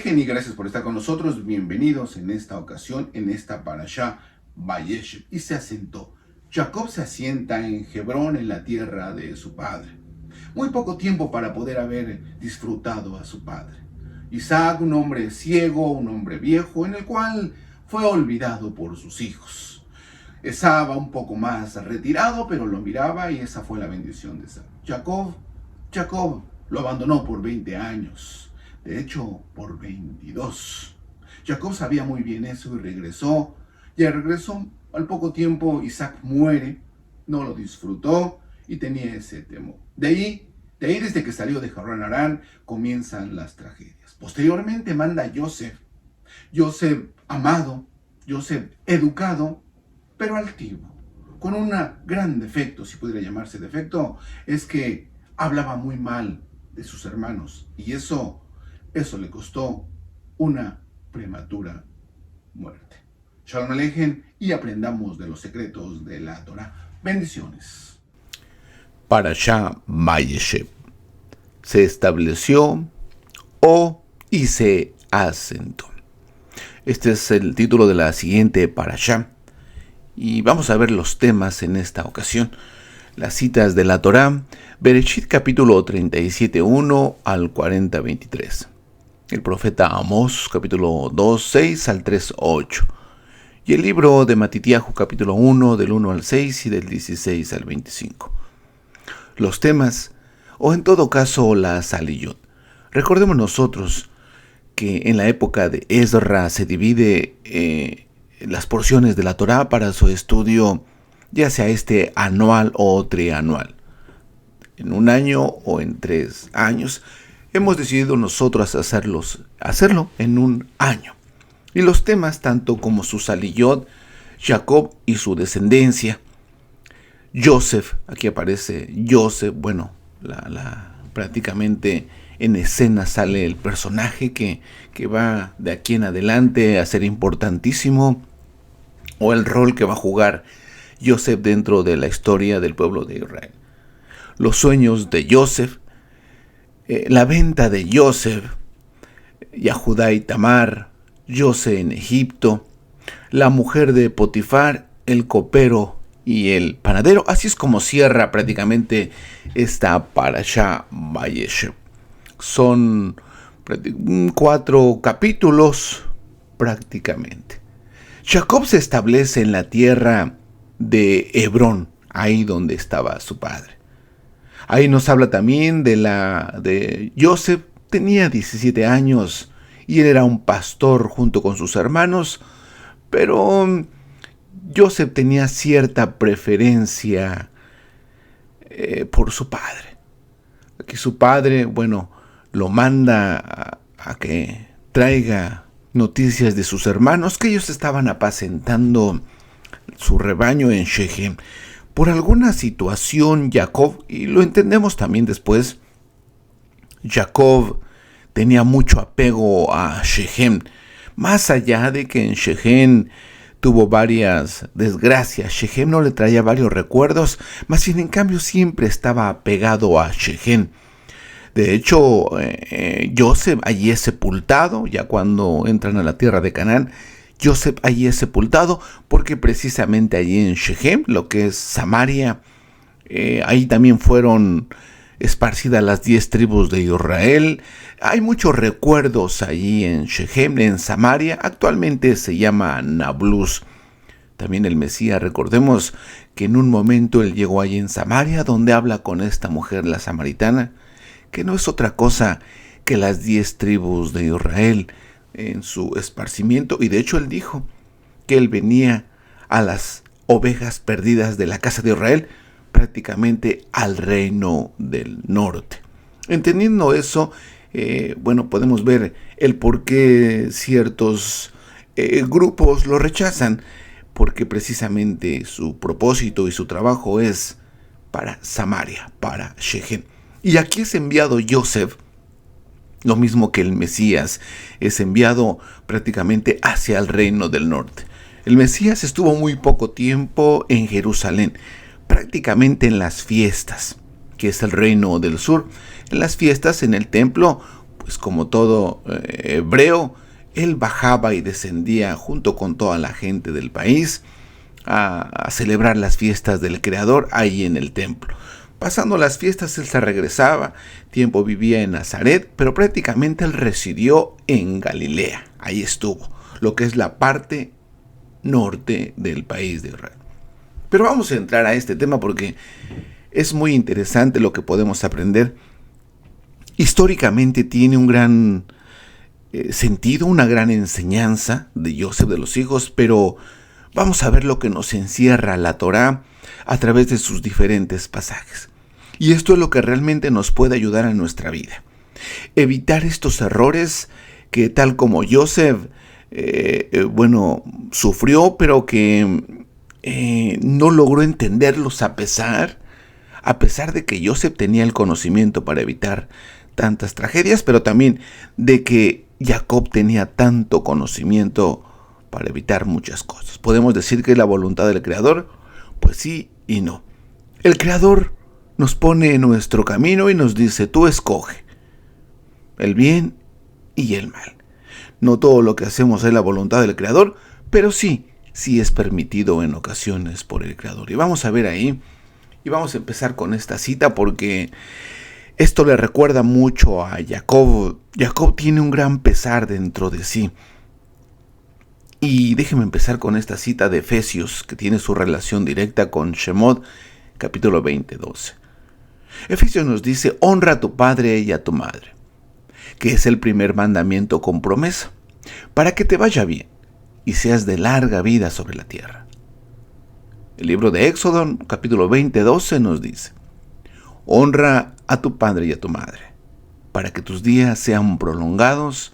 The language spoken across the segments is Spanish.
Alejen y gracias por estar con nosotros. Bienvenidos en esta ocasión, en esta parashá Vayeshev. Y se asentó. Jacob se asienta en Hebrón, en la tierra de su padre. Muy poco tiempo para poder haber disfrutado a su padre. Isaac, un hombre ciego, un hombre viejo, en el cual fue olvidado por sus hijos. Esaba un poco más retirado, pero lo miraba y esa fue la bendición de Isaac. Jacob lo abandonó por 20 años. De hecho, por 22. Jacob sabía muy bien eso y regresó. Y regresó. Al poco tiempo Isaac muere. No lo disfrutó y tenía ese temor. De ahí desde que salió de Harán Harán, comienzan las tragedias. Posteriormente manda Yosef. Yosef amado, Yosef educado, pero altivo. Con un gran defecto, si pudiera llamarse defecto, es que hablaba muy mal de sus hermanos. Y eso le costó una prematura muerte. Shalom Alejen y aprendamos de los secretos de la Torah. Bendiciones. Parashá Vayeshev. Se estableció y se asentó. Este es el título de la siguiente parashá. Y vamos a ver los temas en esta ocasión. Las citas de la Torá, Bereshit capítulo 37, 1 al 40, 23. El profeta Amós capítulo 2, 6 al 3, 8. Y el libro de Matitiahu capítulo 1 del 1 al 6 y del 16 al 25. Los temas, o en todo caso la Saliyot. Recordemos nosotros que en la época de Ezra se divide las porciones de la Torá para su estudio, ya sea anual o trianual. En un año o en 3 años. Hemos decidido nosotros hacerlo en un año. Y los temas, tanto como su Saliyot, Jacob y su descendencia, Yosef, aquí aparece Yosef, bueno, prácticamente en escena sale el personaje que va de aquí en adelante a ser importantísimo, o el rol que va a jugar Yosef dentro de la historia del pueblo de Israel. Los sueños de Yosef, la venta de Yosef, Yahudá y Tamar, Yosef en Egipto, la mujer de Potifar, el copero y el panadero. Así es como cierra prácticamente esta parashá Vayeshev. Son 4 capítulos prácticamente. Jacob se establece en la tierra de Hebrón, ahí donde estaba su padre. Ahí nos habla también de Yosef. Tenía 17 años y él era un pastor junto con sus hermanos, pero Yosef tenía cierta preferencia por su padre. Aquí su padre, lo manda a que traiga noticias de sus hermanos, que ellos estaban apacentando su rebaño en Shechem. Por alguna situación, Jacob, y lo entendemos también después, Jacob tenía mucho apego a Shechem. Más allá de que en Shechem tuvo varias desgracias, Shechem no le traía varios recuerdos, más bien en cambio siempre estaba apegado a Shechem. De hecho, Yosef allí es sepultado, ya cuando entran a la tierra de Canaán. Yosef allí es sepultado porque precisamente allí en Shechem, lo que es Samaria, ahí también fueron esparcidas las 10 tribus de Israel. Hay muchos recuerdos allí en Shechem, en Samaria. Actualmente se llama Nablus. También el Mesías, recordemos que en un momento él llegó allí en Samaria, donde habla con esta mujer, la samaritana, que no es otra cosa que las 10 tribus de Israel en su esparcimiento. Y de hecho él dijo que él venía a las ovejas perdidas de la casa de Israel, prácticamente al reino del norte. Entendiendo eso, podemos ver el por qué ciertos grupos lo rechazan, porque precisamente su propósito y su trabajo es para Samaria, para Shechem. Y aquí es enviado Yosef, lo mismo que el Mesías, es enviado prácticamente hacia el reino del norte. El Mesías estuvo muy poco tiempo en Jerusalén, prácticamente en las fiestas, que es el reino del sur. En las fiestas en el templo, pues como todo hebreo, él bajaba y descendía junto con toda la gente del país a celebrar las fiestas del Creador ahí en el templo. Pasando las fiestas, él se regresaba, tiempo vivía en Nazaret, pero prácticamente él residió en Galilea. Ahí estuvo, lo que es la parte norte del país de Israel. Pero vamos a entrar a este tema porque es muy interesante lo que podemos aprender. Históricamente tiene un gran sentido, una gran enseñanza de Yosef de los hijos, pero vamos a ver lo que nos encierra la Torá a través de sus diferentes pasajes. Y esto es lo que realmente nos puede ayudar en nuestra vida. Evitar estos errores que tal como Yosef, sufrió, pero que no logró entenderlos a pesar de que Yosef tenía el conocimiento para evitar tantas tragedias, pero también de que Jacob tenía tanto conocimiento para evitar muchas cosas. ¿Podemos decir que es la voluntad del Creador? Pues sí y no. El Creador nos pone en nuestro camino y nos dice, tú escoge el bien y el mal. No todo lo que hacemos es la voluntad del Creador, pero sí es permitido en ocasiones por el Creador. Y vamos a ver ahí, y vamos a empezar con esta cita porque esto le recuerda mucho a Jacob. Jacob tiene un gran pesar dentro de sí. Y déjeme empezar con esta cita de Efesios, que tiene su relación directa con Shemot, capítulo 20:12. Efesios nos dice, honra a tu padre y a tu madre, que es el primer mandamiento con promesa, para que te vaya bien y seas de larga vida sobre la tierra. El libro de Éxodo, capítulo 20:12 nos dice, honra a tu padre y a tu madre, para que tus días sean prolongados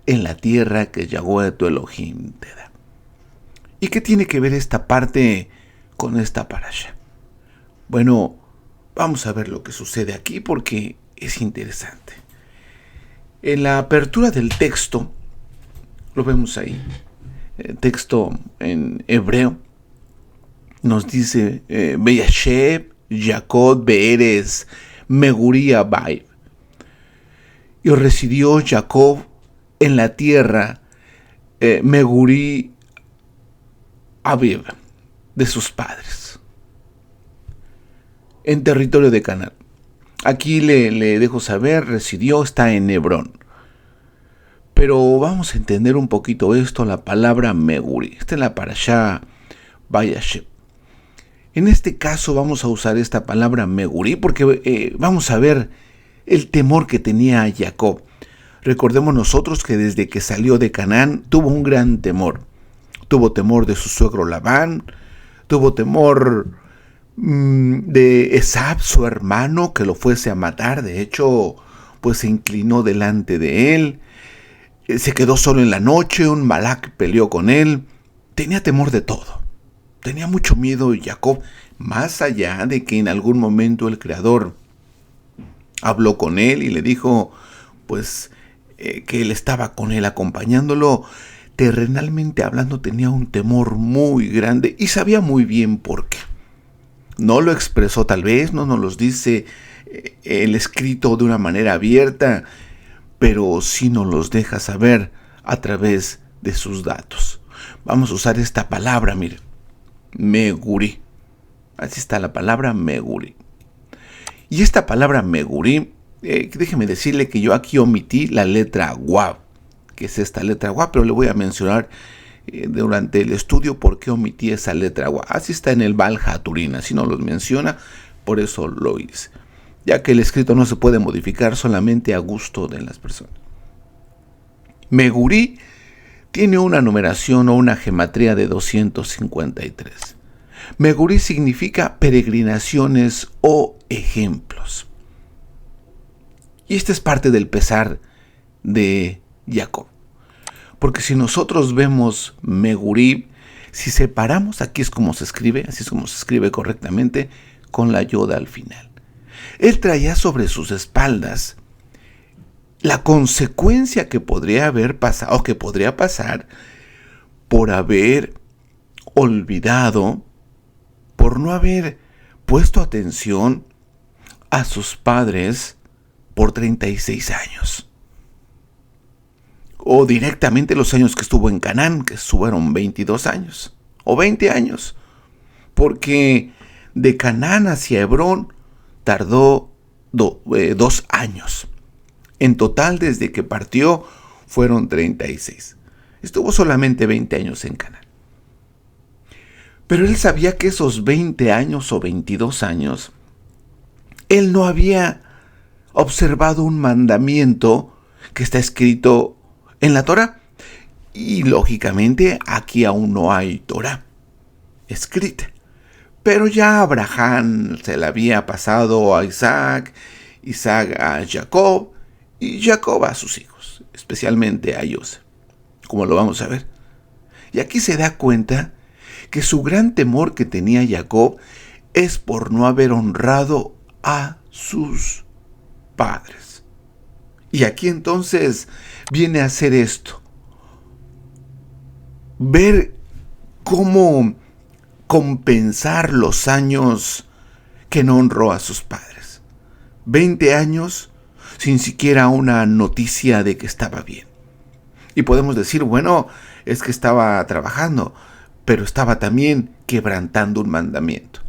en la tierra que Yahweh tu Elohim te da. ¿Y qué tiene que ver esta parte con esta parasha? Bueno, vamos a ver lo que sucede aquí porque es interesante. En la apertura del texto, lo vemos ahí, el texto en hebreo, nos dice, Veyashev, Jacob, Beeres, Meguri Abaib. Y residió Jacob en la tierra Meguri Aviv de sus padres, en territorio de Canaán. Aquí le dejo saber, residió, está en Hebrón. Pero vamos a entender un poquito esto, la palabra Meguri. Esta es la parashá Vayashev. En este caso vamos a usar esta palabra Meguri porque vamos a ver el temor que tenía Jacob. Recordemos nosotros que desde que salió de Canaán tuvo un gran temor. Tuvo temor de su suegro Labán, tuvo temor de Esab, su hermano, que lo fuese a matar. De hecho, pues se inclinó delante de él. Se quedó solo en la noche, un Malak peleó con él. Tenía temor de todo. Tenía mucho miedo Jacob, más allá de que en algún momento el Creador habló con él y le dijo, pues, que él estaba con él acompañándolo. Terrenalmente hablando tenía un temor muy grande y sabía muy bien por qué. No lo expresó tal vez, no nos lo dice el escrito de una manera abierta, pero sí nos los deja saber a través de sus datos. Vamos a usar esta palabra, mire, Meguri. Así está la palabra Meguri. Y esta palabra Meguri, déjeme decirle que yo aquí omití la letra Wav, que es esta letra Wav, pero le voy a mencionar durante el estudio por qué omití esa letra Wav. Así está en el Baal HaTurim, así no los menciona, por eso lo hice. Ya que el escrito no se puede modificar solamente a gusto de las personas. Meguri tiene una numeración o una gematría de 253. Meguri significa peregrinaciones o ejemplos. Y esta es parte del pesar de Jacob. Porque si nosotros vemos Meguri, si separamos, aquí es como se escribe, así es como se escribe correctamente, con la yoda al final. Él traía sobre sus espaldas la consecuencia que podría haber pasado, o que podría pasar, por haber olvidado, por no haber puesto atención a sus padres por 36 años. o directamente los años que estuvo en Canaán, que fueron 22 años, o 20 años, porque de Canaán hacia Hebrón tardó 2 años. En total, desde que partió, fueron 36. Estuvo solamente 20 años en Canaán. Pero él sabía que esos 20 años o 22 años, él no había observado un mandamiento que está escrito en la Torá. Y lógicamente aquí aún no hay Torá escrita. Pero ya Abraham se la había pasado a Isaac, Isaac a Jacob y Jacob a sus hijos, especialmente a José, como lo vamos a ver. Y aquí se da cuenta que su gran temor que tenía Jacob es por no haber honrado a sus padres. Y aquí entonces viene a hacer esto: ver cómo compensar los años que no honró a sus padres. 20 años sin siquiera una noticia de que estaba bien. Y podemos decir, bueno, es que estaba trabajando, pero estaba también quebrantando un mandamiento.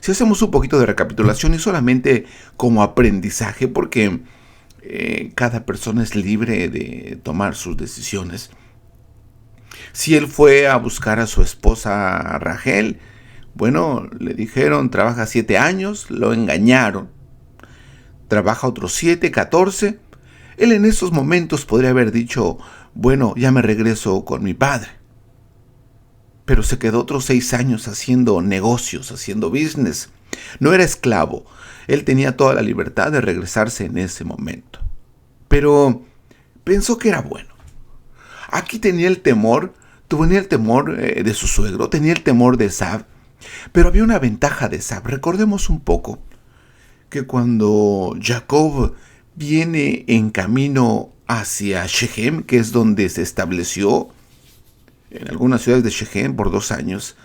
Si hacemos un poquito de recapitulación y solamente como aprendizaje, porque cada persona es libre de tomar sus decisiones. Si él fue a buscar a su esposa Rachel, bueno, le dijeron, trabaja 7 años, lo engañaron. Trabaja otros 7, 14. Él en esos momentos podría haber dicho, bueno, ya me regreso con mi padre. Pero se quedó otros 6 años haciendo negocios, haciendo business. No era esclavo. Él tenía toda la libertad de regresarse en ese momento. Pero pensó que era bueno. Aquí tenía el temor de su suegro, tenía el temor de Esab. Pero había una ventaja de Esab. Recordemos un poco que cuando Jacob viene en camino hacia Shechem, que es donde se estableció en algunas ciudades de Shechem por 2 años,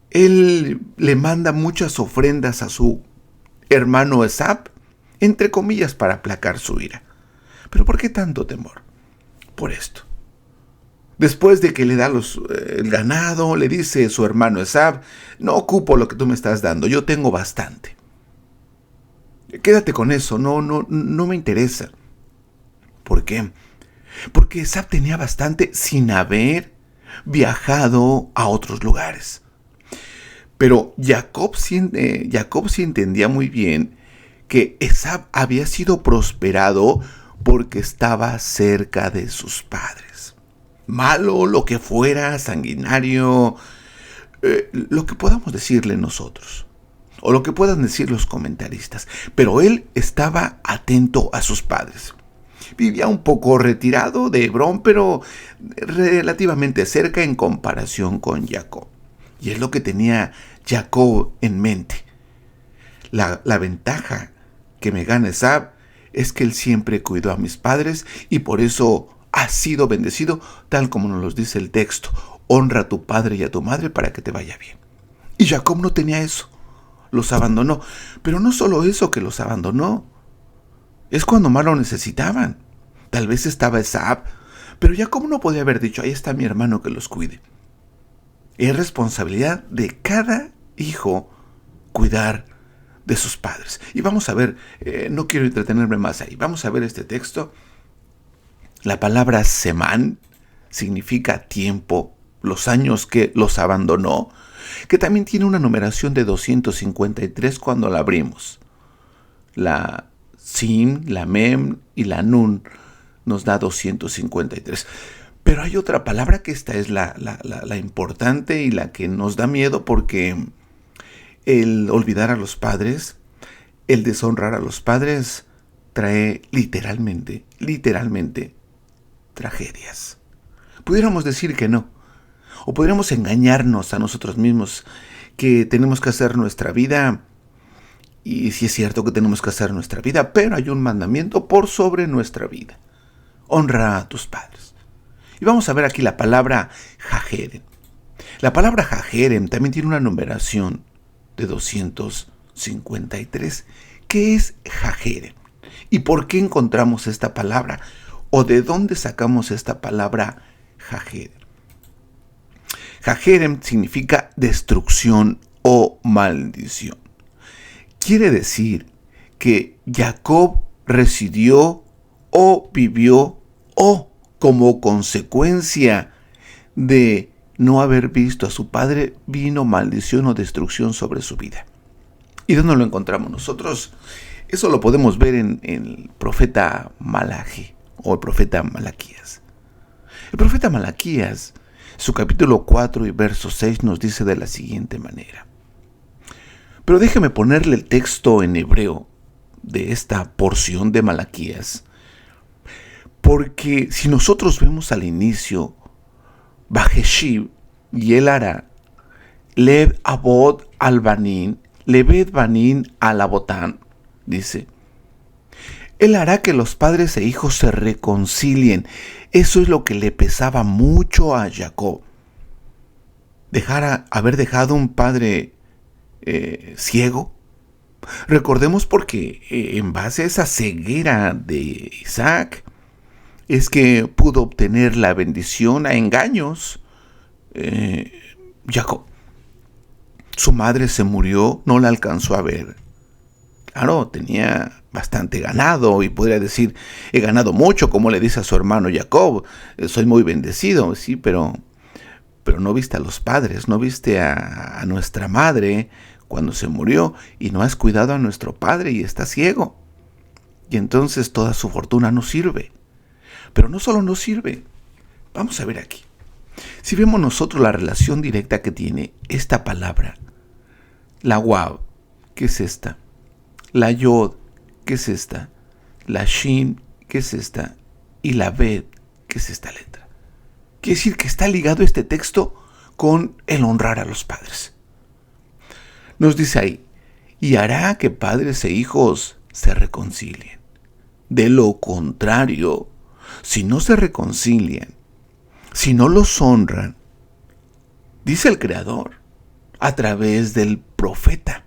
él le manda muchas ofrendas a su hermano Esab, entre comillas, para aplacar su ira. ¿Pero por qué tanto temor? Por esto. Después de que le da el ganado, le dice su hermano Esab, no ocupo lo que tú me estás dando, yo tengo bastante. Quédate con eso, no me interesa. ¿Por qué? Porque Esab tenía bastante sin haber viajado a otros lugares. Pero Jacob sí entendía muy bien que Esab había sido prosperado porque estaba cerca de sus padres. Malo, lo que fuera, sanguinario, lo que podamos decirle nosotros, o lo que puedan decir los comentaristas, pero él estaba atento a sus padres. Vivía un poco retirado de Hebrón, pero relativamente cerca en comparación con Jacob. Y es lo que tenía Jacob en mente. La ventaja que me gana Esab es que él siempre cuidó a mis padres y por eso ha sido bendecido, tal como nos lo dice el texto. Honra a tu padre y a tu madre para que te vaya bien. Y Jacob no tenía eso. Los abandonó. Pero no solo eso que los abandonó. Es cuando más lo necesitaban. Tal vez estaba Esab, pero Jacob no podía haber dicho, ahí está mi hermano que los cuide. Es responsabilidad de cada hijo cuidar de sus padres. Y vamos a ver, no quiero entretenerme más ahí, vamos a ver este texto. La palabra semán significa tiempo, los años que los abandonó, que también tiene una numeración de 253 cuando la abrimos. La Sin, la Mem y la Nun nos da 253. Pero hay otra palabra que esta es la importante y la que nos da miedo, porque el olvidar a los padres, el deshonrar a los padres, trae literalmente tragedias. Pudiéramos decir que no, o podríamos engañarnos a nosotros mismos que tenemos que hacer nuestra vida, y sí es cierto que tenemos que hacer nuestra vida, pero hay un mandamiento por sobre nuestra vida: honra a tus padres. Y vamos a ver aquí la palabra Jajeren. La palabra Jajeren también tiene una numeración de 253. ¿Qué es Jajeren? ¿Y por qué encontramos esta palabra? ¿O de dónde sacamos esta palabra Jajerem? Jajerem significa destrucción o maldición. Quiere decir que Jacob residió o vivió o como consecuencia de no haber visto a su padre, vino maldición o destrucción sobre su vida. ¿Y dónde lo encontramos nosotros? Eso lo podemos ver en el profeta Malachi o el profeta Malaquías. El profeta Malaquías, su capítulo 4 y verso 6 nos dice de la siguiente manera. Pero déjeme ponerle el texto en hebreo de esta porción de Malaquías, porque si nosotros vemos al inicio, Bajeshib y él hará, Lev Abod al Banin, Leved Banin al Abotán, dice, él hará que los padres e hijos se reconcilien. Eso es lo que le pesaba mucho a Jacob. Haber dejado un padre ciego. Recordemos porque en base a esa ceguera de Isaac es que pudo obtener la bendición a engaños Jacob. Su madre se murió, no la alcanzó a ver. Claro, tenía bastante ganado y podría decir, he ganado mucho, como le dice a su hermano Jacob, soy muy bendecido, sí, pero no viste a los padres, no viste a nuestra madre cuando se murió y no has cuidado a nuestro padre y está ciego. Y entonces toda su fortuna no sirve. Pero no solo no sirve, vamos a ver aquí. Si vemos nosotros la relación directa que tiene esta palabra, la Wav, ¿qué es esta? La Yod, ¿qué es esta? La Shin, ¿qué es esta? Y la Bet, ¿qué es esta letra? Quiere decir que está ligado este texto con el honrar a los padres. Nos dice ahí, y hará que padres e hijos se reconcilien. De lo contrario, si no se reconcilian, si no los honran, dice el Creador, a través del profeta,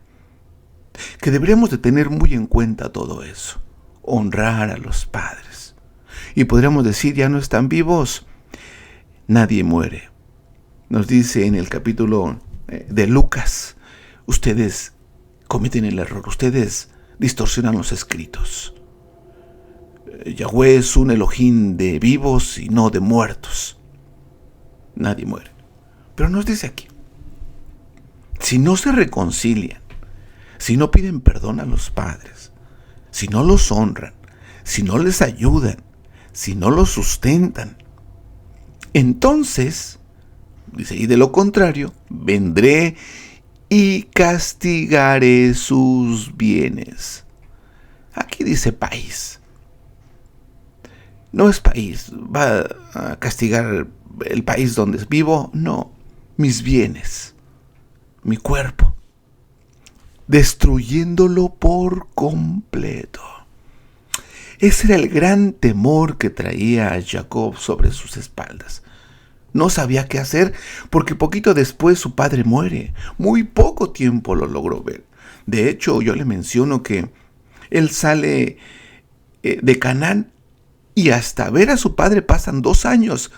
que deberíamos de tener muy en cuenta todo eso, honrar a los padres. Y podríamos decir, ya no están vivos, nadie muere. Nos dice en el capítulo de Lucas, ustedes cometen el error, ustedes distorsionan los escritos. Yahweh es un Elohim de vivos y no de muertos. Nadie muere. Pero nos dice aquí, si no se reconcilian, si no piden perdón a los padres, si no los honran, si no les ayudan, si no los sustentan, entonces, dice, y de lo contrario, vendré y castigaré sus bienes. Aquí dice país. No es país, va a castigar el país donde vivo, no, mis bienes, mi cuerpo, destruyéndolo por completo. Ese era el gran temor que traía a Jacob sobre sus espaldas. No sabía qué hacer porque poquito después su padre muere. Muy poco tiempo lo logró ver. De hecho, yo le menciono que él sale de Canaán y hasta ver a su padre pasan 2 años,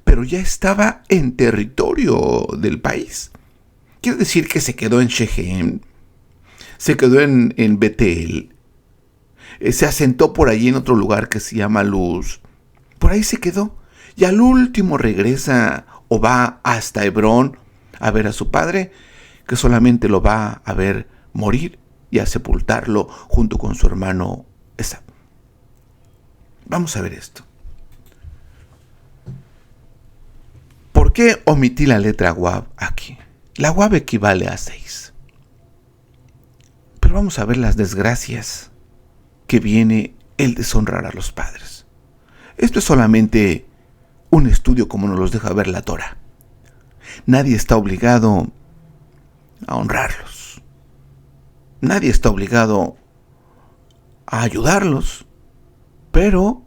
pero ya estaba en territorio del país. Quiere decir que se quedó en Shechem, se quedó en Betel, se asentó por allí en otro lugar que se llama Luz. Por ahí se quedó. Y al último regresa o va hasta Hebrón a ver a su padre, que solamente lo va a ver morir y a sepultarlo junto con su hermano Esab. Vamos a ver esto. ¿Por qué omití la letra Wav aquí? La Wav equivale a 6. Pero vamos a ver las desgracias que viene el deshonrar a los padres. Esto es solamente un estudio como nos los deja ver la Torah. Nadie está obligado a honrarlos. Nadie está obligado a ayudarlos. Pero,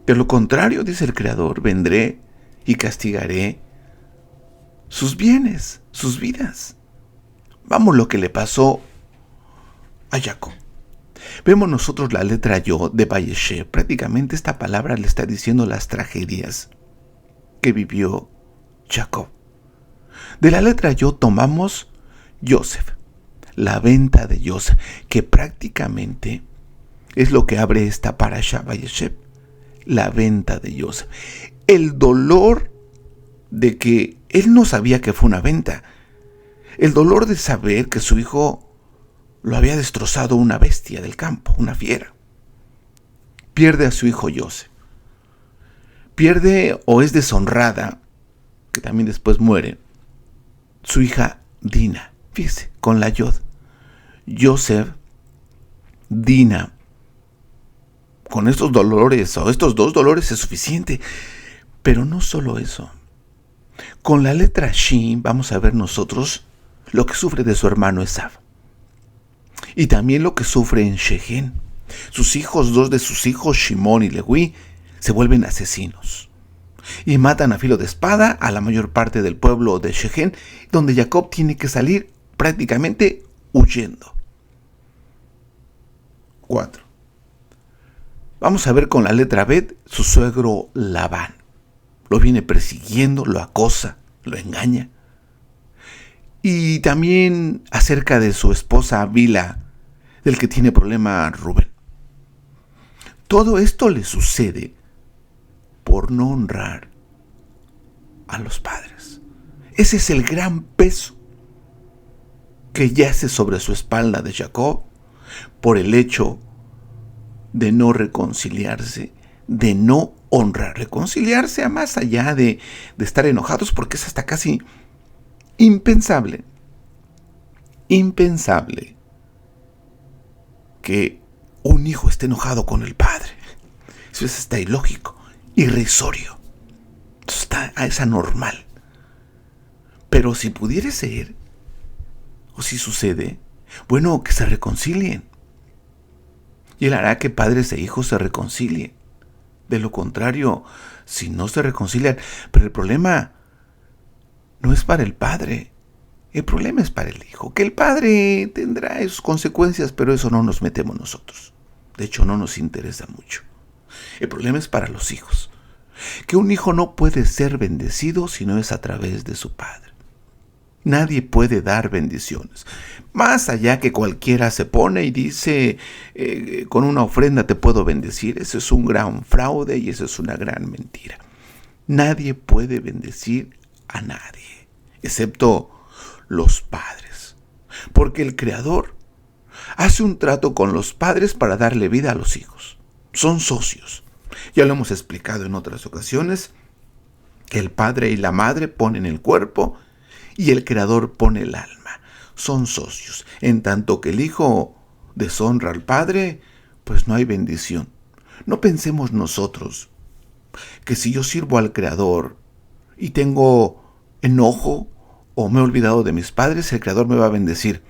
de lo contrario, dice el Creador, vendré y castigaré sus bienes, sus vidas. Vamos lo que le pasó a Jacob. Vemos nosotros la letra Yod de Vayeshev. Prácticamente esta palabra le está diciendo las tragedias que vivió Jacob. De la letra Yod tomamos Yosef, la venta de Yosef, que prácticamente es lo que abre esta parasha Vayeshev, la venta de Yosef. El dolor de que él no sabía que fue una venta. El dolor de saber que su hijo lo había destrozado una bestia del campo, una fiera. Pierde a su hijo Yosef. Pierde o es deshonrada, que también después muere, su hija Dina. Fíjese, con la Yod. Yosef, Dina. Con estos dolores o estos dos dolores es suficiente. Pero no solo eso. Con la letra Shin vamos a ver nosotros lo que sufre de su hermano Esav. Y también lo que sufre en Shechem. Sus hijos, dos de sus hijos, Shimón y Leví, se vuelven asesinos. Y matan a filo de espada a la mayor parte del pueblo de Shechem, donde Jacob tiene que salir prácticamente huyendo. 4. Vamos a ver con la letra Bet su suegro Labán. Lo viene persiguiendo, lo acosa, lo engaña. Y también acerca de su esposa Bila, del que tiene problema Rubén. Todo esto le sucede por no honrar a los padres. Ese es el gran peso que yace sobre su espalda de Jacob por el hecho de no reconciliarse, de no honrar. Reconciliarse a más allá de estar enojados, porque es hasta casi impensable que un hijo esté enojado con el padre. Eso es hasta ilógico, irrisorio. Eso es anormal. Pero si pudiera ser, o si sucede, bueno, que se reconcilien. Y él hará que padres e hijos se reconcilien. De lo contrario, si no se reconcilian, pero el problema no es para el padre. El problema es para el hijo, que el padre tendrá sus consecuencias, pero eso no nos metemos nosotros. De hecho, no nos interesa mucho. El problema es para los hijos, que un hijo no puede ser bendecido si no es a través de su padre. Nadie puede dar bendiciones. Más allá que cualquiera se pone y dice, con una ofrenda te puedo bendecir. Eso es un gran fraude y eso es una gran mentira. Nadie puede bendecir a nadie, excepto los padres. Porque el Creador hace un trato con los padres para darle vida a los hijos. Son socios. Ya lo hemos explicado en otras ocasiones, que el padre y la madre ponen el cuerpo y el Creador pone el alma. Son socios. En tanto que el hijo deshonra al padre, pues no hay bendición. No pensemos nosotros que si yo sirvo al Creador y tengo enojo o me he olvidado de mis padres, el Creador me va a bendecir.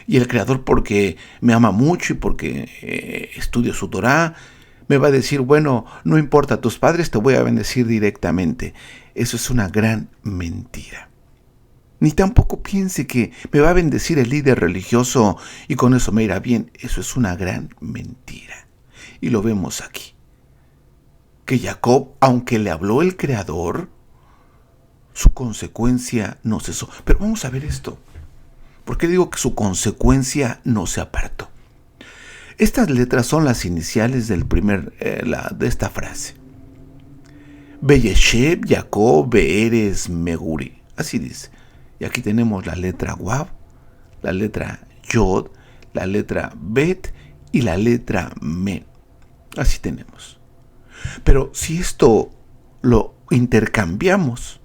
Y el Creador, porque me ama mucho y porque estudio su Torá, me va a decir, bueno, no importa tus padres, te voy a bendecir directamente. Eso es una gran mentira. Ni tampoco piense que me va a bendecir el líder religioso y con eso me irá bien. Eso es una gran mentira. Y lo vemos aquí. Que Jacob, aunque le habló el Creador, su consecuencia no cesó. Pero vamos a ver esto. ¿Por qué digo que su consecuencia no se apartó? Estas letras son las iniciales del de esta frase. Vayeshev Jacob Be'eres Meguri. Así dice. Y aquí tenemos la letra Wav, la letra Yod, la letra Bet y la letra Men. Así tenemos. Pero si esto lo intercambiamos,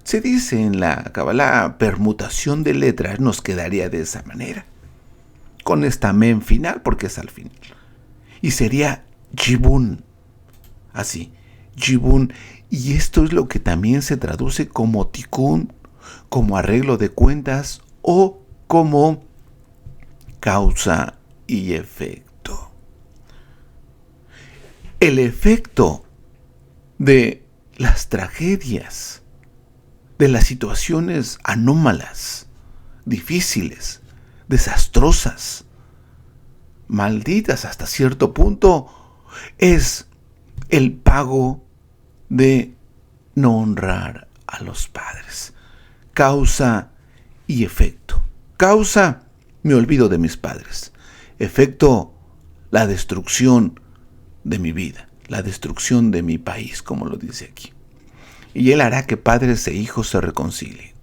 se dice en la Kabbalah, permutación de letras, nos quedaría de esa manera. Con esta Men final, porque es al final. Y sería Jibun. Así, Jibun. Y esto es lo que también se traduce como Tikkun, como arreglo de cuentas o como causa y efecto. El efecto de las tragedias, de las situaciones anómalas, difíciles, desastrosas, malditas hasta cierto punto, es el pago de no honrar a los padres. Causa y efecto. Causa, me olvido de mis padres. Efecto, la destrucción de mi vida, la destrucción de mi país, como lo dice aquí. Y Él hará que padres e hijos se reconcilien.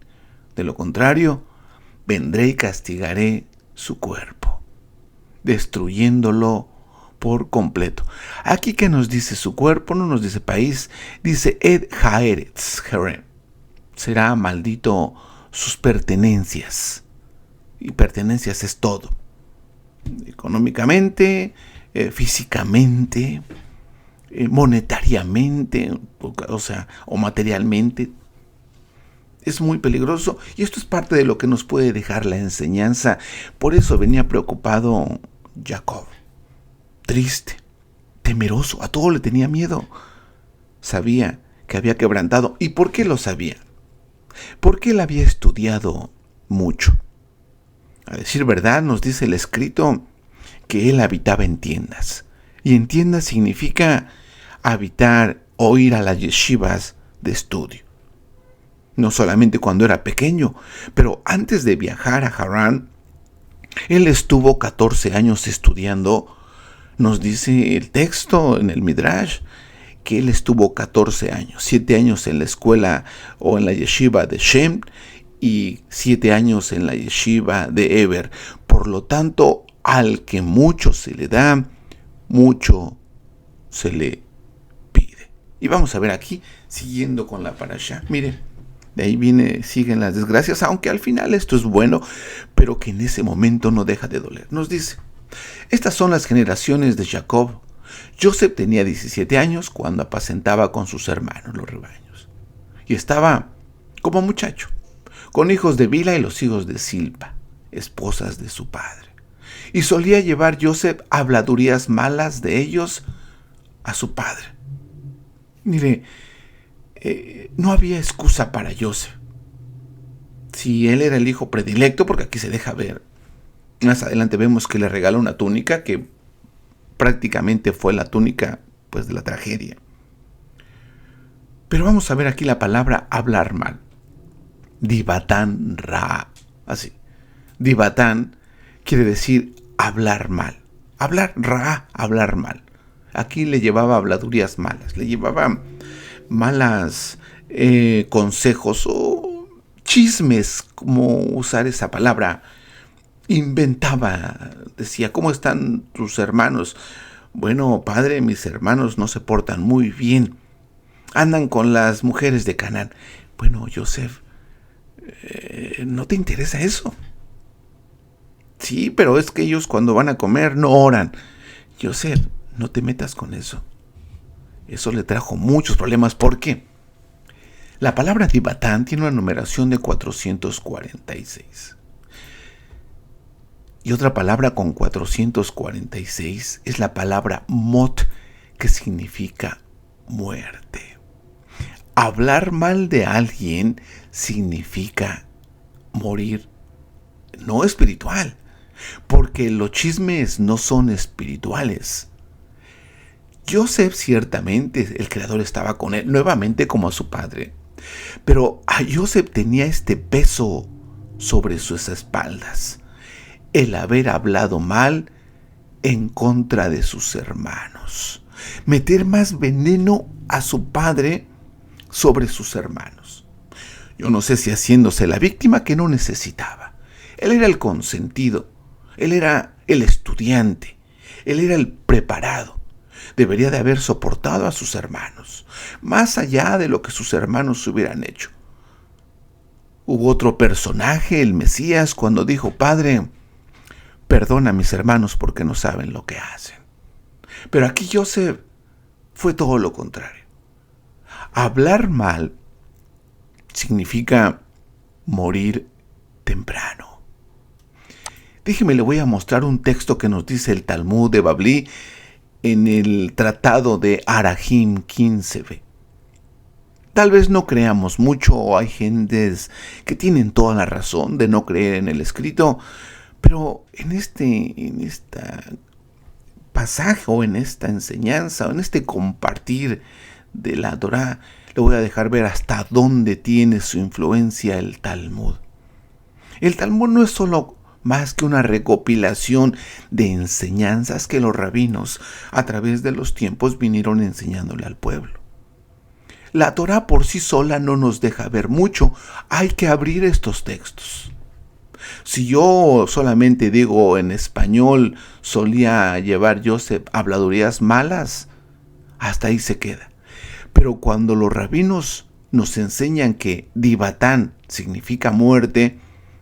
De lo contrario, vendré y castigaré su cuerpo, destruyéndolo por completo. Aquí que nos dice su cuerpo, no nos dice país, dice Ed Haeretz Jerem. Será maldito sus pertenencias. Y pertenencias es todo. Económicamente, físicamente, monetariamente, o materialmente. Es muy peligroso y esto es parte de lo que nos puede dejar la enseñanza. Por eso venía preocupado Jacob, triste, temeroso, a todo le tenía miedo. Sabía que había quebrantado. ¿Y por qué lo sabía? Porque él había estudiado mucho. A decir verdad, nos dice el escrito que él habitaba en tiendas. Y en tiendas significa habitar o ir a las yeshivas de estudio. No solamente cuando era pequeño, pero antes de viajar a Harán, él estuvo 14 años estudiando. Nos dice el texto en el Midrash que él estuvo 14 años, 7 años en la escuela o en la yeshiva de Shem y 7 años en la yeshiva de Eber. Por lo tanto, al que mucho se le da, mucho se le pide. Y vamos a ver aquí, siguiendo con la parashá. Miren, de ahí siguen las desgracias, aunque al final esto es bueno, pero que en ese momento no deja de doler. Nos dice, estas son las generaciones de Jacob. Joseph tenía 17 años cuando apacentaba con sus hermanos los rebaños. Y estaba como muchacho, con hijos de Bila y los hijos de Silpa, esposas de su padre. Y solía llevar Joseph habladurías malas de ellos a su padre. Mire, no había excusa para Joseph. Si él era el hijo predilecto, porque aquí se deja ver. Más adelante vemos que le regaló una túnica que prácticamente fue la túnica pues de la tragedia. Pero vamos a ver aquí la palabra hablar mal. Divatán ra. Así. Divatán quiere decir hablar mal. Hablar ra, hablar mal. Aquí le llevaba habladurías malas. Le llevaba malas consejos o chismes, como usar esa palabra. Inventaba, decía, ¿cómo están tus hermanos? Bueno, padre, mis hermanos no se portan muy bien. Andan con las mujeres de Canaán. Bueno, Joseph, ¿no te interesa eso? Sí, pero es que ellos cuando van a comer no oran. Joseph, no te metas con eso. Eso le trajo muchos problemas. ¿Por qué? La palabra divatán tiene una numeración de 446. Y otra palabra con 446 es la palabra mot, que significa muerte. Hablar mal de alguien significa morir, no espiritual, porque los chismes no son espirituales. Joseph, ciertamente, el Creador estaba con él, nuevamente como a su padre, pero a Joseph tenía este peso sobre sus espaldas, el haber hablado mal en contra de sus hermanos, meter más veneno a su padre sobre sus hermanos. Yo no sé si haciéndose la víctima que no necesitaba. Él era el consentido, él era el estudiante, él era el preparado. Debería de haber soportado a sus hermanos, más allá de lo que sus hermanos hubieran hecho. Hubo otro personaje, el Mesías, cuando dijo, Padre, perdona a mis hermanos porque no saben lo que hacen. Pero aquí Joseph fue todo lo contrario. Hablar mal significa morir temprano. Déjeme, le voy a mostrar un texto que nos dice el Talmud de Babli en el tratado de Arahim 15b. Tal vez no creamos mucho, o hay gentes que tienen toda la razón de no creer en el escrito, pero en esta pasaje o en esta enseñanza o en este compartir de la Torá, le voy a dejar ver hasta dónde tiene su influencia el Talmud. El Talmud no es solo más que una recopilación de enseñanzas que los rabinos a través de los tiempos vinieron enseñándole al pueblo. La Torá por sí sola no nos deja ver mucho, hay que abrir estos textos. Si yo solamente digo en español, solía llevar Joseph habladurías malas, hasta ahí se queda. Pero cuando los rabinos nos enseñan que divatán significa muerte,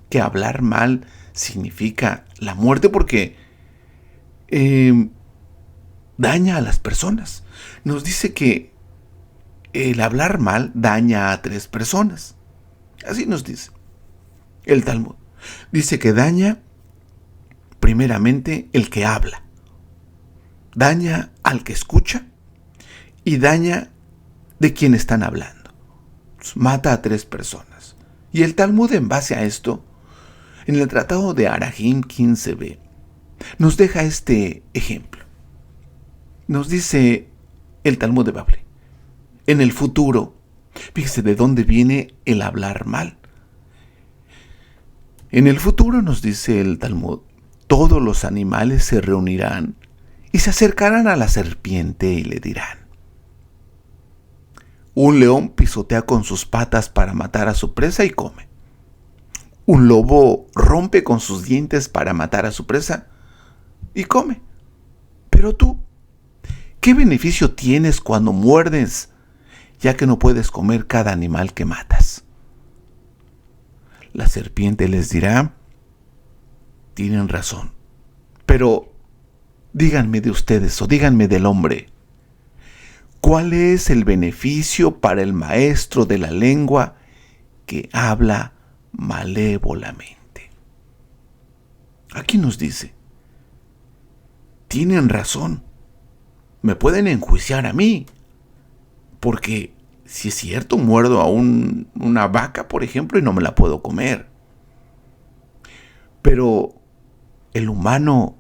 que hablar mal significa la muerte porque daña a las personas. Nos dice que el hablar mal daña a 3 personas. Así nos dice el Talmud. Dice que daña primeramente el que habla, daña al que escucha y daña de quien están hablando. Mata a 3 personas. Y el Talmud, en base a esto, en el Tratado de Arajim 15b, nos deja este ejemplo. Nos dice el Talmud de Bable, en el futuro, fíjese de dónde viene el hablar mal. En el futuro, nos dice el Talmud, todos los animales se reunirán y se acercarán a la serpiente y le dirán: un león pisotea con sus patas para matar a su presa y come. Un lobo rompe con sus dientes para matar a su presa y come. Pero tú, ¿qué beneficio tienes cuando muerdes, ya que no puedes comer cada animal que matas? La serpiente les dirá: tienen razón, pero díganme de ustedes o díganme del hombre, ¿cuál es el beneficio para el maestro de la lengua que habla malévolamente? Aquí nos dice, tienen razón, me pueden enjuiciar a mí, porque si es cierto, muerdo a una vaca, por ejemplo, y no me la puedo comer. Pero el humano,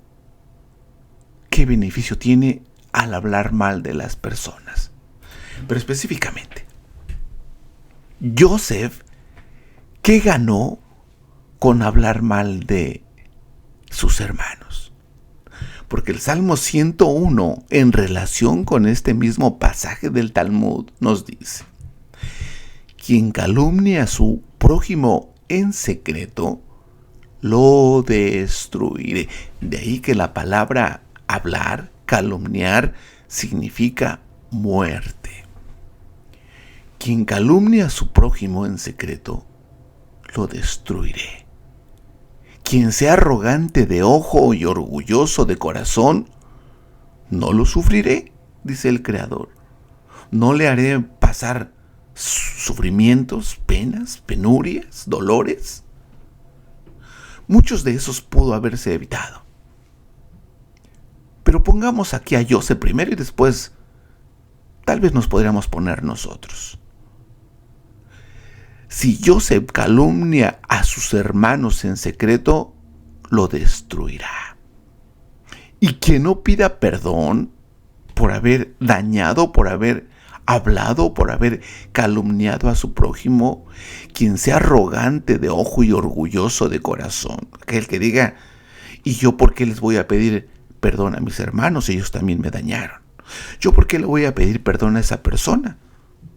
¿qué beneficio tiene al hablar mal de las personas? Pero específicamente, Joseph, ¿qué ganó con hablar mal de sus hermanos? Porque el Salmo 101, en relación con este mismo pasaje del Talmud, nos dice: quien calumnia a su prójimo en secreto, lo destruiré. De ahí que la palabra hablar, calumniar, significa muerte. Quien calumnia a su prójimo en secreto, lo destruiré. Quien sea arrogante de ojo y orgulloso de corazón, no lo sufriré, dice el Creador. No le haré pasar sufrimientos, penas, penurias, dolores. Muchos de esos pudo haberse evitado. Pero pongamos aquí a Joseph primero y después tal vez nos podríamos poner nosotros. Si Joseph calumnia a sus hermanos en secreto, lo destruirá. Y quien no pida perdón por haber dañado, por haber hablado, por haber calumniado a su prójimo, quien sea arrogante de ojo y orgulloso de corazón, aquel que diga: ¿y yo por qué les voy a pedir perdón a mis hermanos? Ellos también me dañaron. ¿Yo por qué le voy a pedir perdón a esa persona?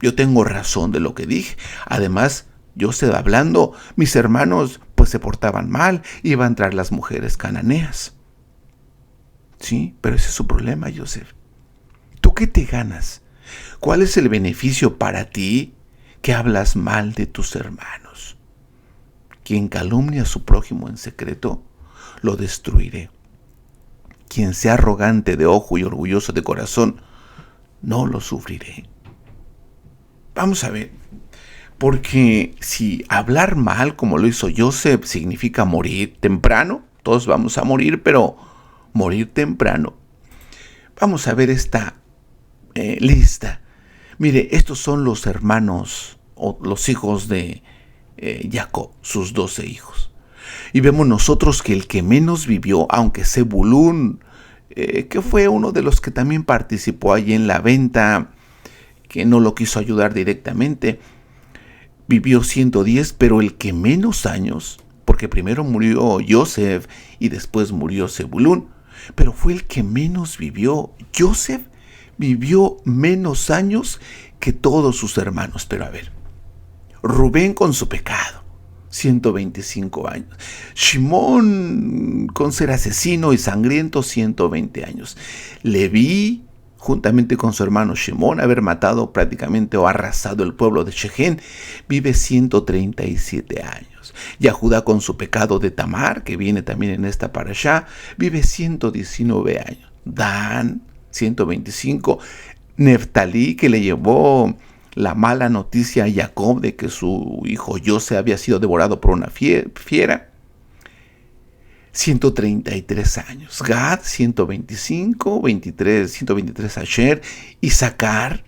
Yo tengo razón de lo que dije. Además, yo estoy hablando, mis hermanos pues se portaban mal, iban tras las mujeres cananeas. Sí, pero ese es su problema, Joseph. ¿Tú qué te ganas? ¿Cuál es el beneficio para ti que hablas mal de tus hermanos? Quien calumnia a su prójimo en secreto, lo destruiré. Quien sea arrogante de ojo y orgulloso de corazón, no lo sufriré. Vamos a ver, porque si hablar mal como lo hizo Joseph significa morir temprano, todos vamos a morir, pero morir temprano. Vamos a ver esta lista. Mire, estos son los hermanos o los hijos de Jacob, sus 12 hijos. Y vemos nosotros que el que menos vivió, aunque Zebulún que fue uno de los que también participó allí en la venta, que no lo quiso ayudar directamente. Vivió 110, pero el que menos años, porque primero murió Joseph y después murió Zebulún, pero fue el que menos vivió. Joseph vivió menos años que todos sus hermanos. Pero a ver, Rubén con su pecado, 125 años. Shimón con ser asesino y sangriento, 120 años. Leví, juntamente con su hermano Shimón, haber matado prácticamente o arrasado el pueblo de Shechem, vive 137 años. Judá con su pecado de Tamar, que viene también en esta parashá, vive 119 años. Dan, 125. Neftalí, que le llevó la mala noticia a Jacob de que su hijo José había sido devorado por una fiera, 133 años. Gad, 125, 123 Asher. Isaacar,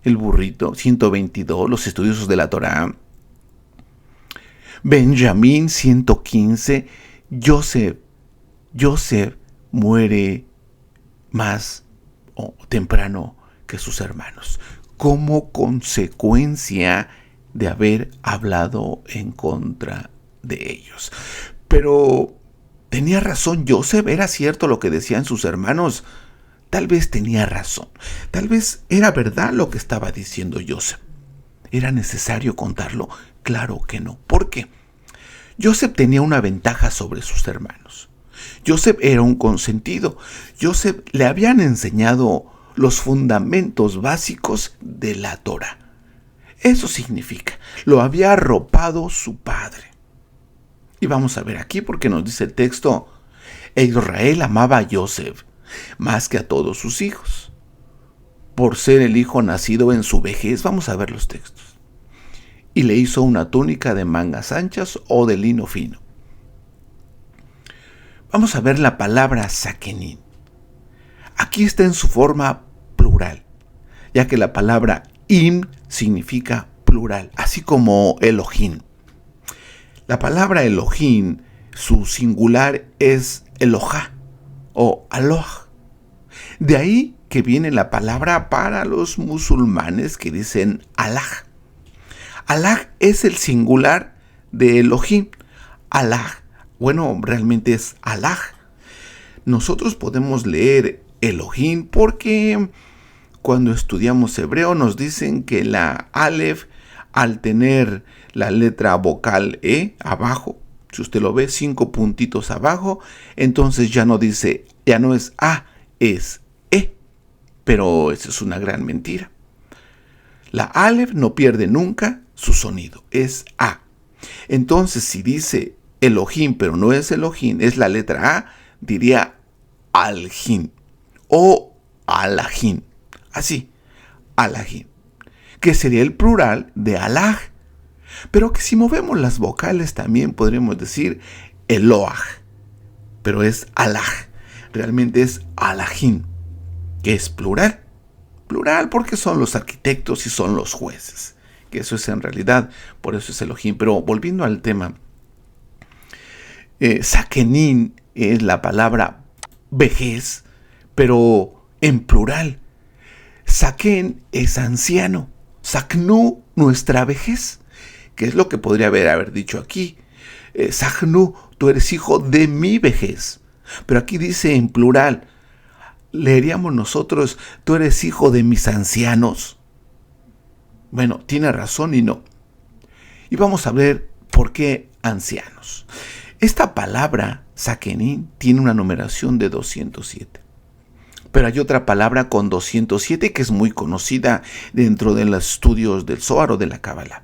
el burrito, 122, los estudiosos de la Torá. Benjamín, 115. Joseph muere más temprano que sus hermanos, como consecuencia de haber hablado en contra de ellos. Pero tenía razón Joseph, era cierto lo que decían sus hermanos. Tal vez tenía razón, tal vez era verdad lo que estaba diciendo Joseph. ¿Era necesario contarlo? Claro que no. ¿Por qué? Joseph tenía una ventaja sobre sus hermanos. Joseph era un consentido. Joseph le habían enseñado los fundamentos básicos de la Torá. Eso significa, lo había arropado su padre. Y vamos a ver aquí porque nos dice el texto, Israel amaba a Joseph más que a todos sus hijos, por ser el hijo nacido en su vejez. Vamos a ver los textos. Y le hizo una túnica de mangas anchas o de lino fino. Vamos a ver la palabra sakenín. Aquí está en su forma plural, ya que la palabra im significa plural, así como Elohim. La palabra Elohim, su singular es Elohá o Aloh. De ahí que viene la palabra para los musulmanes que dicen Allah. Allah es el singular de Elohim. Allah, bueno, realmente es Allah. Nosotros podemos leer Elohim porque cuando estudiamos hebreo nos dicen que la Aleph, al tener la letra vocal E abajo, si usted lo ve 5 puntitos abajo, entonces ya no es A, es E. Pero esa es una gran mentira. La Aleph no pierde nunca su sonido, es A. Entonces si dice Elohim pero no es Elohim, es la letra A, diría Alhin o Alahin, así, Alahin, que sería el plural de Alah, pero que si movemos las vocales también podríamos decir Eloah, pero es Alah, realmente es Alahin, que es plural porque son los arquitectos y son los jueces, que eso es en realidad, por eso es Elohim. Pero volviendo al tema, Sakenín es la palabra vejez, pero en plural. Saken es anciano, Saknu, nuestra vejez, que es lo que podría haber dicho aquí. Saknu, tú eres hijo de mi vejez, pero aquí dice en plural. Leeríamos nosotros, tú eres hijo de mis ancianos. Bueno, tiene razón y no. Y vamos a ver por qué ancianos. Esta palabra, Sakenín, tiene una numeración de 207. Pero hay otra palabra con 207 que es muy conocida dentro de los estudios del Zohar o de la Cábala.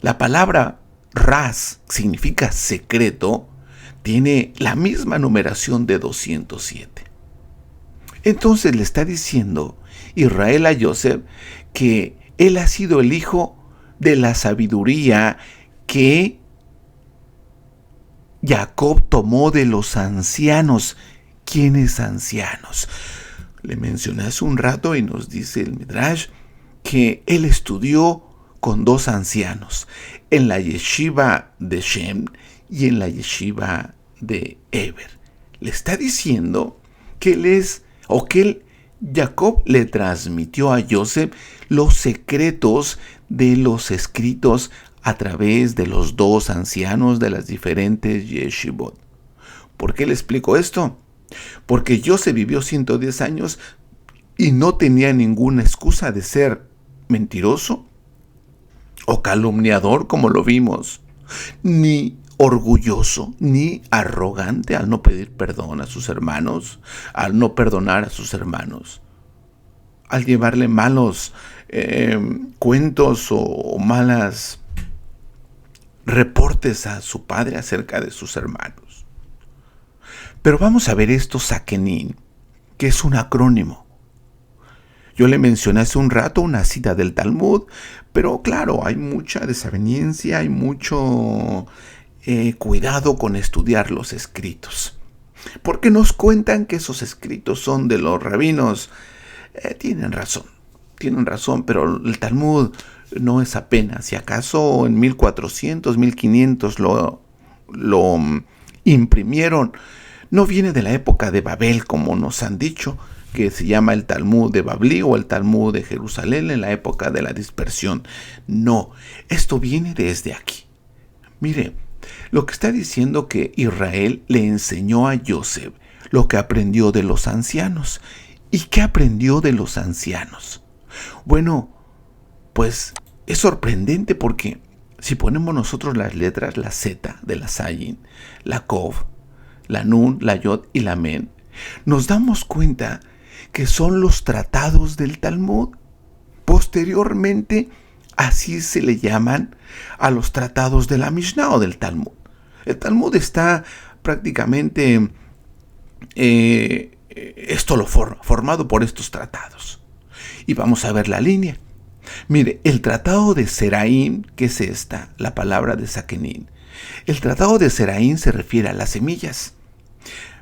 La palabra Ras, significa secreto, tiene la misma numeración de 207. Entonces le está diciendo Israel a Joseph que él ha sido el hijo de la sabiduría que Jacob tomó de los ancianos. ¿Quiénes ancianos? Le mencioné hace un rato y nos dice el Midrash que él estudió con 2 ancianos, en la yeshiva de Shem y en la yeshiva de Eber. Le está diciendo que Jacob le transmitió a Joseph los secretos de los escritos a través de los dos ancianos de las diferentes yeshivot. ¿Por qué le explico esto? Porque Joseph vivió 110 años y no tenía ninguna excusa de ser mentiroso o calumniador, como lo vimos, ni orgulloso, ni arrogante al no pedir perdón a sus hermanos, al no perdonar a sus hermanos, al llevarle malos cuentos o malas reportes a su padre acerca de sus hermanos. Pero vamos a ver esto Sakenin, que es un acrónimo. Yo le mencioné hace un rato una cita del Talmud, pero claro, hay mucha desaveniencia, hay mucho cuidado con estudiar los escritos. Porque nos cuentan que esos escritos son de los rabinos. Tienen razón, pero el Talmud no es apenas. Si acaso en 1400, 1500 lo imprimieron. No viene de la época de Babel, como nos han dicho, que se llama el Talmud de Babli o el Talmud de Jerusalén en la época de la dispersión. No, esto viene desde aquí. Mire, lo que está diciendo que Israel le enseñó a Joseph lo que aprendió de los ancianos. ¿Y qué aprendió de los ancianos? Bueno, pues es sorprendente porque si ponemos nosotros las letras, la Z de la Sayin, la Kov, la Nun, la Yod y la Men, nos damos cuenta que son los tratados del Talmud. Posteriormente, así se le llaman a los tratados de la Mishnah o del Talmud. El Talmud está prácticamente formado por estos tratados. Y vamos a ver la línea. Mire, el tratado de Seraín, que es esta, la palabra de Sakenin. El tratado de Seraín se refiere a las semillas,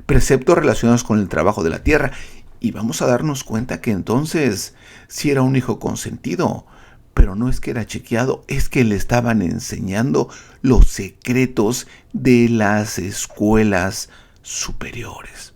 preceptos relacionados con el trabajo de la tierra. Y vamos a darnos cuenta que entonces sí era un hijo consentido, pero no es que era chequeado, es que le estaban enseñando los secretos de las escuelas superiores.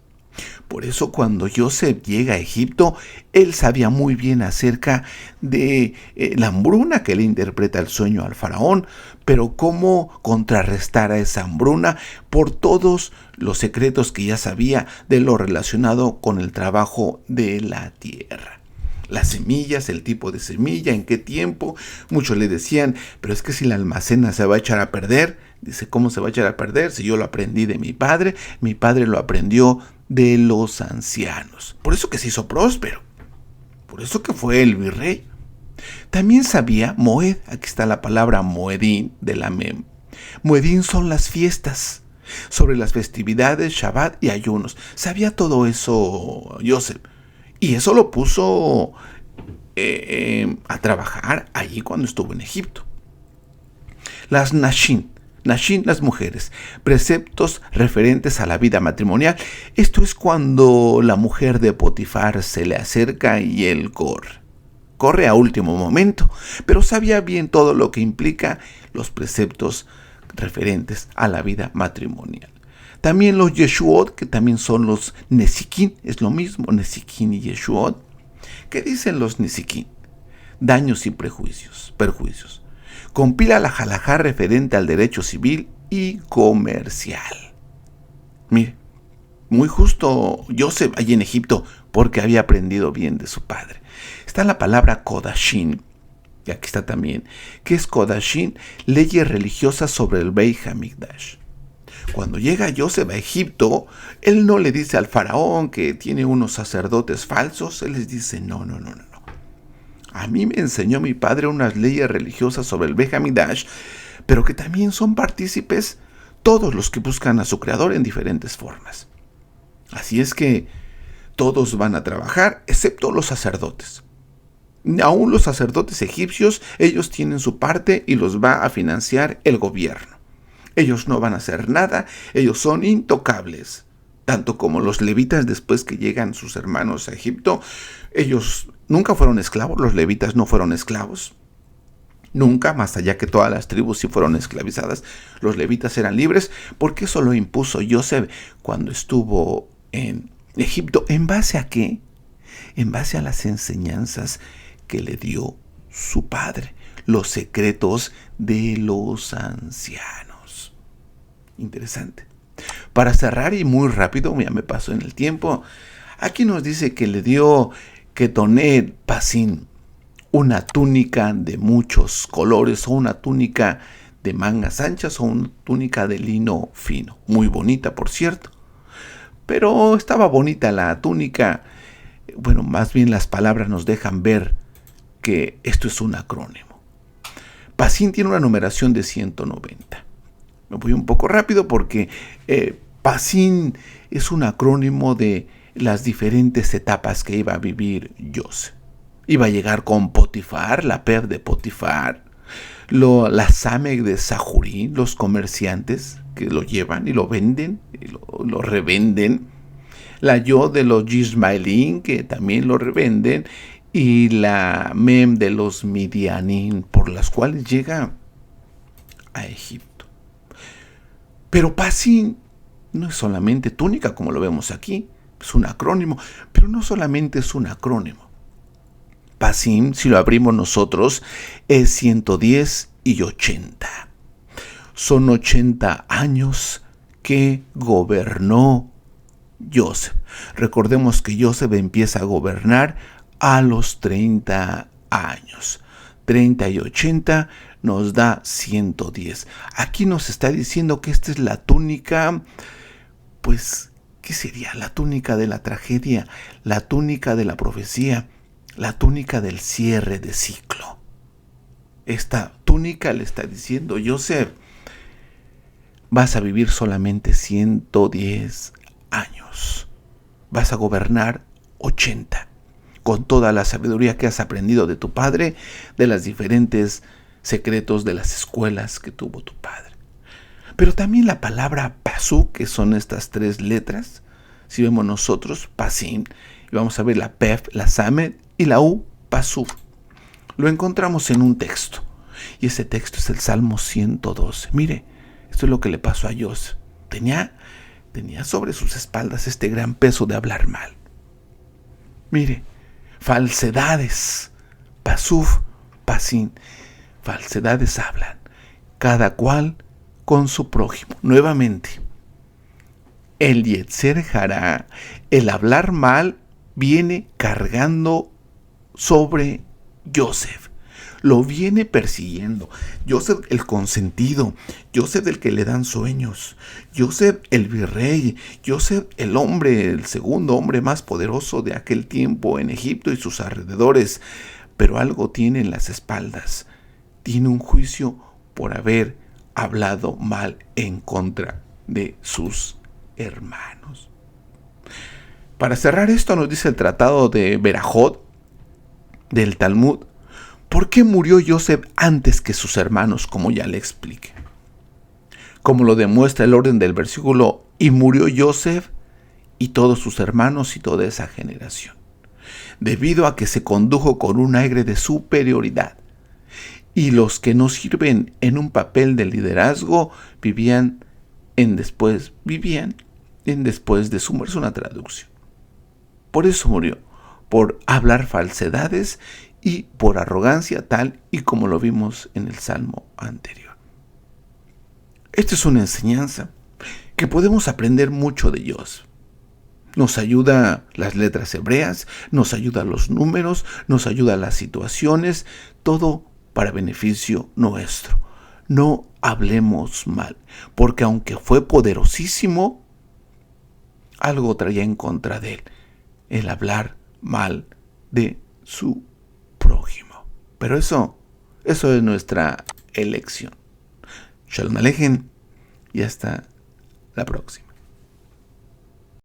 Por eso cuando Joseph llega a Egipto, él sabía muy bien acerca de la hambruna que le interpreta el sueño al faraón, pero cómo contrarrestar a esa hambruna por todos los secretos que ya sabía de lo relacionado con el trabajo de la tierra. Las semillas, el tipo de semilla, en qué tiempo. Muchos le decían, pero es que si la almacena se va a echar a perder. Dice, ¿cómo se va a echar a perder? Si yo lo aprendí de mi padre lo aprendió de los ancianos. Por eso que se hizo próspero. Por eso que fue el virrey. También sabía Moed, aquí está la palabra Moedín de la Mem. Moedín son las fiestas, sobre las festividades, Shabbat y ayunos. Sabía todo eso Joseph. Y eso lo puso a trabajar allí cuando estuvo en Egipto. Las Nashin, las mujeres, preceptos referentes a la vida matrimonial. Esto es cuando la mujer de Potifar se le acerca y él corre a último momento, pero sabía bien todo lo que implica los preceptos referentes a la vida matrimonial. También los Yeshuot, que también son los Nesikin, es lo mismo, Nesikin y Yeshuot. ¿Qué dicen los Nesikin? Daños y perjuicios. Compila la halajá referente al derecho civil y comercial. Mire, muy justo Joseph allí en Egipto porque había aprendido bien de su padre. Está la palabra Kodashin, y aquí está también. ¿Qué es Kodashin? Leyes religiosas sobre el Beit Hamikdash. Cuando llega Joseph a Egipto, él no le dice al faraón que tiene unos sacerdotes falsos. Él les dice, no. A mí me enseñó mi padre unas leyes religiosas sobre el Beit Hamikdash, pero que también son partícipes todos los que buscan a su creador en diferentes formas. Así es que todos van a trabajar, excepto los sacerdotes. Aún los sacerdotes egipcios, ellos tienen su parte y los va a financiar el gobierno. Ellos no van a hacer nada, ellos son intocables. Tanto como los levitas después que llegan sus hermanos a Egipto, ellos nunca fueron esclavos, los levitas no fueron esclavos. Nunca, más allá que todas las tribus sí fueron esclavizadas, los levitas eran libres, porque eso lo impuso Joseph cuando estuvo en Egipto, ¿en base a qué? En base a las enseñanzas que le dio su padre, los secretos de los ancianos. Interesante. Para cerrar y muy rápido, ya me paso en el tiempo, aquí nos dice que le dio Ketonet Pasin, una túnica de muchos colores, o una túnica de mangas anchas, o una túnica de lino fino. Muy bonita, por cierto. Pero estaba bonita la túnica. Bueno, más bien las palabras nos dejan ver que esto es un acrónimo. Pasin tiene una numeración de 190. Me voy un poco rápido porque Pasin es un acrónimo de las diferentes etapas que iba a vivir Joseph. Iba a llegar con Potifar, la Pef de Potifar, la Samek de Sahurín, los comerciantes que lo llevan y lo venden, y lo revenden, la Yod de los Yismaelín, que también lo revenden, y la Mem de los Midianín, por las cuales llega a Egipto. Pero Pasin no es solamente túnica, como lo vemos aquí, es un acrónimo, pero no solamente es un acrónimo. Pasim, si lo abrimos nosotros, es 110 y 80. Son 80 años que gobernó Joseph. Recordemos que Joseph empieza a gobernar a los 30 años. 30 y 80 nos da 110. Aquí nos está diciendo que esta es la túnica, pues, ¿qué sería? La túnica de la tragedia, la túnica de la profecía, la túnica del cierre de ciclo. Esta túnica le está diciendo: Joseph, vas a vivir solamente 110 años. Vas a gobernar 80, con toda la sabiduría que has aprendido de tu padre, de los diferentes secretos de las escuelas que tuvo tu padre. Pero también la palabra Pasú, que son estas 3 letras, si vemos nosotros, Pasim, y vamos a ver la Pef, la Samet y la U, Pasú. Lo encontramos en un texto, y ese texto es el Salmo 112. Mire, esto es lo que le pasó a Joseph. Tenía sobre sus espaldas este gran peso de hablar mal. Mire, falsedades, Pasuf, Pasim, falsedades hablan, cada cual con su prójimo. Nuevamente, el Yetzer Hará, el hablar mal, viene cargando sobre Joseph. Lo viene persiguiendo. Joseph el consentido, Joseph el que le dan sueños, Joseph el virrey, Joseph el hombre, el segundo hombre más poderoso de aquel tiempo en Egipto y sus alrededores. Pero algo tiene en las espaldas. Tiene un juicio por haber hablado mal en contra de sus hermanos. Para cerrar esto, nos dice el tratado de Berajot del Talmud: ¿por qué murió Joseph antes que sus hermanos? Como ya le expliqué. Como lo demuestra el orden del versículo: y murió Joseph y todos sus hermanos y toda esa generación, debido a que se condujo con un aire de superioridad. Y los que no sirven en un papel de liderazgo vivían en después de su muerte. Es una traducción. Por eso murió, por hablar falsedades y por arrogancia, tal y como lo vimos en el Salmo anterior. Esta es una enseñanza que podemos aprender mucho de Dios. Nos ayuda las letras hebreas, nos ayuda los números, nos ayuda las situaciones, todo para beneficio nuestro. No hablemos mal, porque aunque fue poderosísimo, algo traía en contra de él, el hablar mal de su prójimo. Pero eso es nuestra elección. Shalom Aleichem y hasta la próxima.